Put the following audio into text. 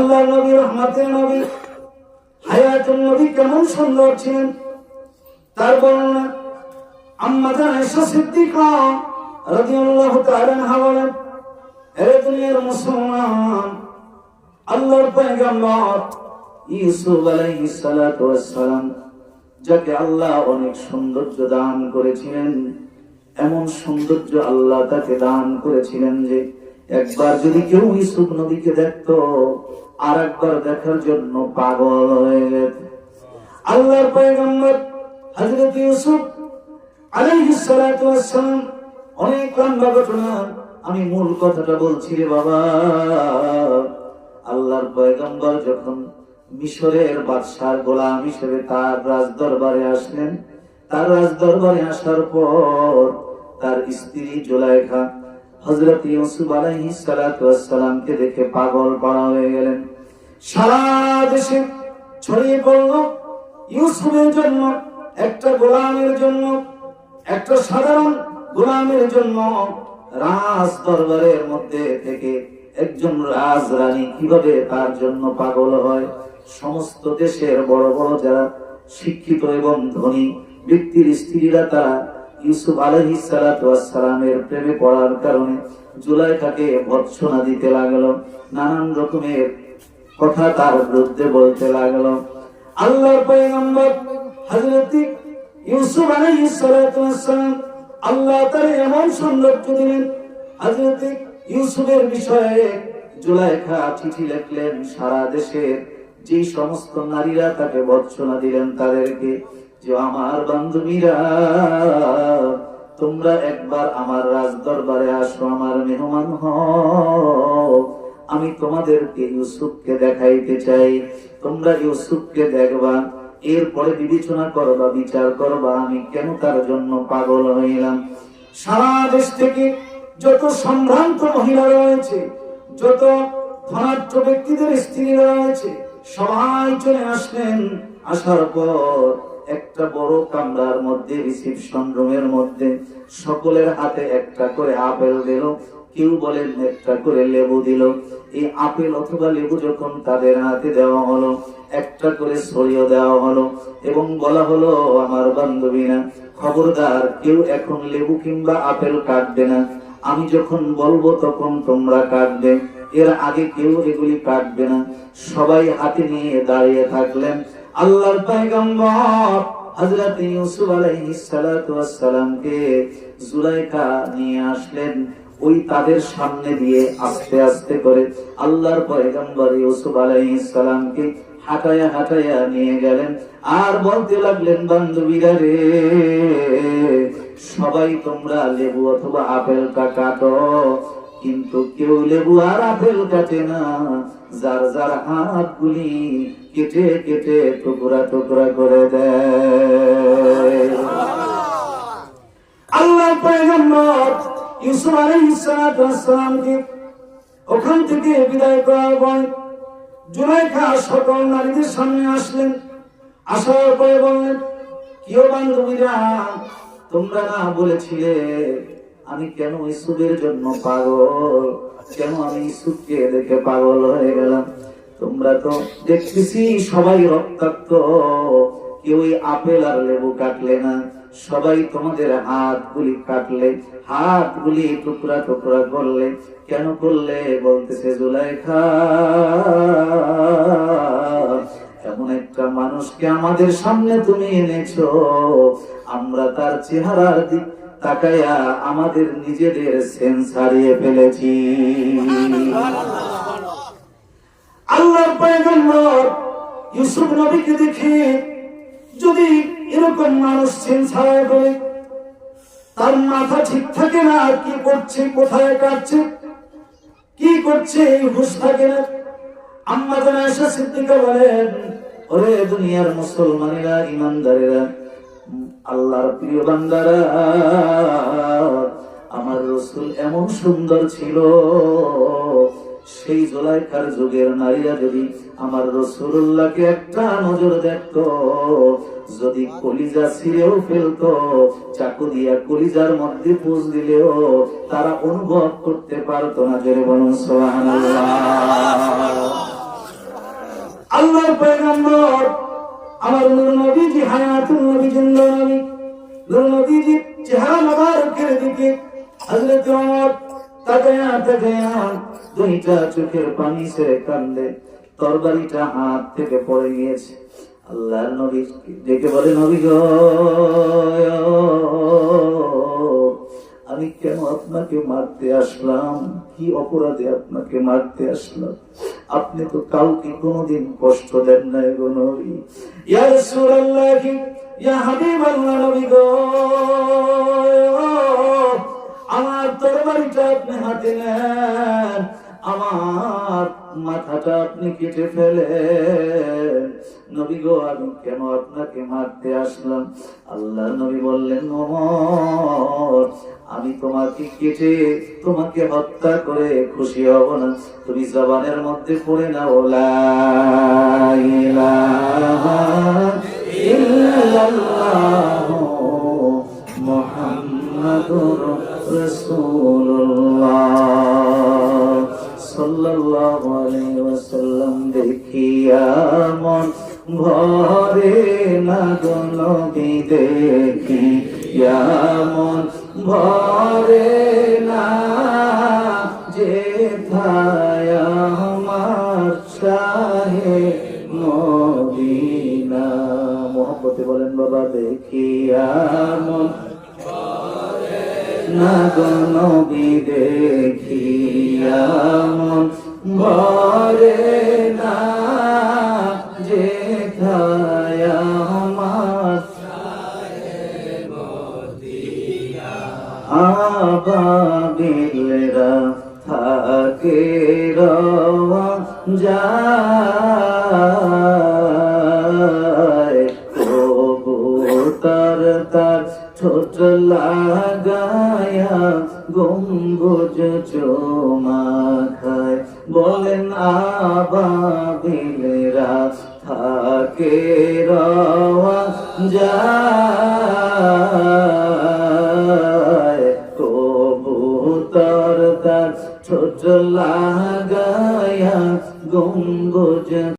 আল্লাহ নবী রহমতের নবী হায়াতুন নবী কেমন সুন্দর ছিলেন তার বর্ণনা আম্মা জান আয়েশা সিদ্দিকা রাদিয়াল্লাহু তাআলা আনহা বলেন, হে দুনিয়ার মুসলমান, আল্লাহর পয়গম্বর ইউসুফ আলাইহিস সালাতু ওয়াস সালাম যাকে আল্লাহ অনেক সৌন্দর্য দান করেছিলেন, এমন সৌন্দর্য আল্লাহ তাকে দান করেছিলেন যে একবার যদি কেউ ইউসুফ নবীকে দেখতো আর একবার দেখার জন্য পাগল হয়ে যেত। আল্লাহর পয়গম্বর হযরত ইউসুফ আলাইহিস সালাতু ওয়াস সালাম অনেক লম্বা ঘটনা, আমি মূল কথাটা বলছি রে বাবা। আল্লাহর পয়গম্বর যখন মিশরের বাদশার গোলাম হিসেবে তার রাজদরবারে আসলেন, তার রাজদরবারে আসার পর তার স্ত্রী জুলাইখা হযরত ইউসুফ আলাইহিস সালাতু ওয়াস সালামকে দেখে পাগল পাড়া হয়ে গেলেন। সারা দেশে ছড়িয়ে পড়ল ইউসুফের জন্য, একটা গোলামের জন্য, একটা সাধারণ গোলামের জন্য রাজ দরবারের মধ্যে থেকে একজন রাজরানী কিভাবে তার জন্য পাগল হয়। সমস্ত দেশের বড় বড় যারা শিক্ষিত এবং ধনী ব্যক্তির স্ত্রীরা তারা ইউসুফ আলাইহিস সালাতু ওয়াস সালামের প্রেমে পড়ার কারণে জুলাইখাকে ভৎসনা দিতে লাগলো, নানান রকমের কথা তার বিরুদ্ধে বলতে লাগলো। আল্লাহর পয়গম্বর হযরত ইউসুফ আলাইহিস সালাতু ওয়াস সালাম আল্লাহ তাআলা এমন সৌন্দর্য দিলেন, হযরত ইউসুফের বিষয়ে জুলাইখা চিঠি লিখলেন সারা দেশের যে সমস্ত নারীরা তাকে ভৎসনা দিলেন তাদেরকে, যে আমার বান্ধবীরা তোমরা একবার আমার রাজ দরবারে আসো, আমার মেহমান হও, আমি তোমাদেরকে ইউসুফকে দেখাইতে চাই, তোমরা ইউসুফকে দেখবা, এরপরে বিবেচনা করবা, বিচার করবা আমি কেন তার জন্য পাগল হইলাম। সারা দেশ থেকে যত সম্ভ্রান্ত মহিলা রয়েছে, যত ধনাঢ্য ব্যক্তিদের স্ত্রীরা রয়েছে, সবাই চলে আসলেন। আসার পর একটা বড় কামরার মধ্যে রিসিপশন রুমের মধ্যে সকলের হাতে একটা করে আপেল দিল, কেউ বলেন একটা করে লেবু দিল। এই আপেল অথবা লেবু যখন তাদের হাতে দেওয়া হলো, একটা করে ছড়িয়ে দেওয়া হলো এবং বলা হলো, আমার বান্ধবীরা খবরদার কেউ এখন লেবু কিংবা আপেল কাটবে না, আমি যখন বলবো তখন তোমরা কাটবে, এর আগে কেউ এগুলি কাটবে না। সবাই হাতে নিয়ে দাঁড়িয়ে থাকলেন। আল্লাহর পয়গম্বর হযরত ইউসুফ আলাইহিস সালাতু ওয়াস সালামকে জুলাইখা নিয়ে আসলেন। ওই তাদের সামনে দিয়ে আস্তে আস্তে করে আল্লাহর পয়গম্বর ইউসুফ আলাইহিস সালামকে হাঁটায়া হাঁটায়া নিয়ে গেলেন আর বলতে লাগলেন, বান্ধবীরা রে, সবাই তোমরা লেবু অথবা আপেলটা কাটো, কিন্তু কেউ লেবু আর আপেল কাটে না, যার যার হাতগুলি কেটে কেটে টুকরা টুকরা করে দেয়। আল্লাহ পয়গম্বর ইউসুফ আলাইহিস সালাতু ওয়াস সালামকে ওখান থেকে বিদায় করার পর জুলাইখা সকল নারীদের সামনে আসলেন। আসার পরে বললেন, কিও বান্ধবীরা, তোমরা না বলেছিলে আমি কেন ইউসুফের জন্য পাগল, কেন আমি ইউসুফকে দেখে পাগল হয়ে গেলাম? তোমরা তো দেখতেছি সবাই রক্তাক্ত, কেউ আপেল আর লেবু কাটলে না, সবাই তোমাদের হাতগুলি কাটলে, হাতগুলি টুকরা টুকরা করলে, কেন করলে? বলতেছে, জুলাইখা, এমন একটা মানুষকে আমাদের সামনে তুমি এনেছো, আমরা তার চেহারার দিক তাকাইয়া আমাদের নিজেদের সেন্স হারিয়ে ফেলেছি। আল্লাহর পয়গম্বর ইউসুফ নবীকে দেখে যদি এরকম মানুষ সেন্স হারিয়ে ফেলে, তার মাথা ঠিক থাকে না, কি করছে, কোথায় কাটছে, কি করছে, এই হুঁশ থাকে না। আম্মা জান আয়েশা সিদ্দিকা বলেন, ওরে দুনিয়ার মুসলমানেরা, ইমানদারেরা, আল্লাহর প্রিয় বান্দারা, আমার রাসূল এমন সুন্দর ছিল, সেই জুলাইখার যুগের নারীরা যদি আমার রাসূলুল্লাহকে একটা নজর দেখতো, যদি কলিজা ছিঁড়েও ফেলতো, চাকু দিয়া কলিজার মধ্যে পুঁজ দিলেও তারা অনুভব করতে পারতো না। জোরে বলুন সুবহানাল্লাহ। আমার নূর নবীজি হায়াতুল নবী জিন্দা নবী, নূর নবীজি চেহারা মোবারকের দিকে হযরত ওমর তাকায়া তাকায়া দুইটা চোখের পানি ছেড়ে কান্দে। তরবারিটা হাত থেকে পড়ে গিয়েছে। আল্লাহর নবী ডেকে বলে, নবী গো, আমি কেন আপনাকে মারতে আসলাম? কি অপরাধে আপনাকে মারতে আসলাম? আপনি তো কাউকে কোনোদিন কষ্ট দেন নাই গো নবী। ইয়া রাসূলুল্লাহ, ইয়া হাবিবাল্লাহ, নবী গো, আমার তরবারিটা আপনি হাতে নেন, আমার মাথাটা আপনি কেটে ফেলেন। নবী গো, আমি কেন আপনাকে মারতে আসলাম? আল্লাহ নবী বললেন, ওমর, আমি তোমাকে কেটে তোমাকে হত্যা করে খুশি হব না। তুমি জবানের মধ্যে পড়ে নাও, লা ইলাহা ইল্লাল্লাহু মুহাম্মাদুর রাসূলুল্লাহ সাল্লাল্লাহু আলাইহি ওয়াসাল্লাম। দেখিয়া মন ভরে না গো নবী, দেখিয়া মন ভরে না, যেথায় আমার শাহে মদিনা। মোহাম্মতে বলেন বাবা, দেখিয়া মন না গো নবী, দেখিয়া মন ভরে না, যেথায় আমার আবাবিলরা থাকে রওয়া যায়, কবুতর তার ঠোঁট লাগায়া গম্বুজ চুমা খায়। বলেন আবাবিলরা থাকে রওয়া যায়, কবুতর তার ঠোঁট লাগায়া গম্বুজ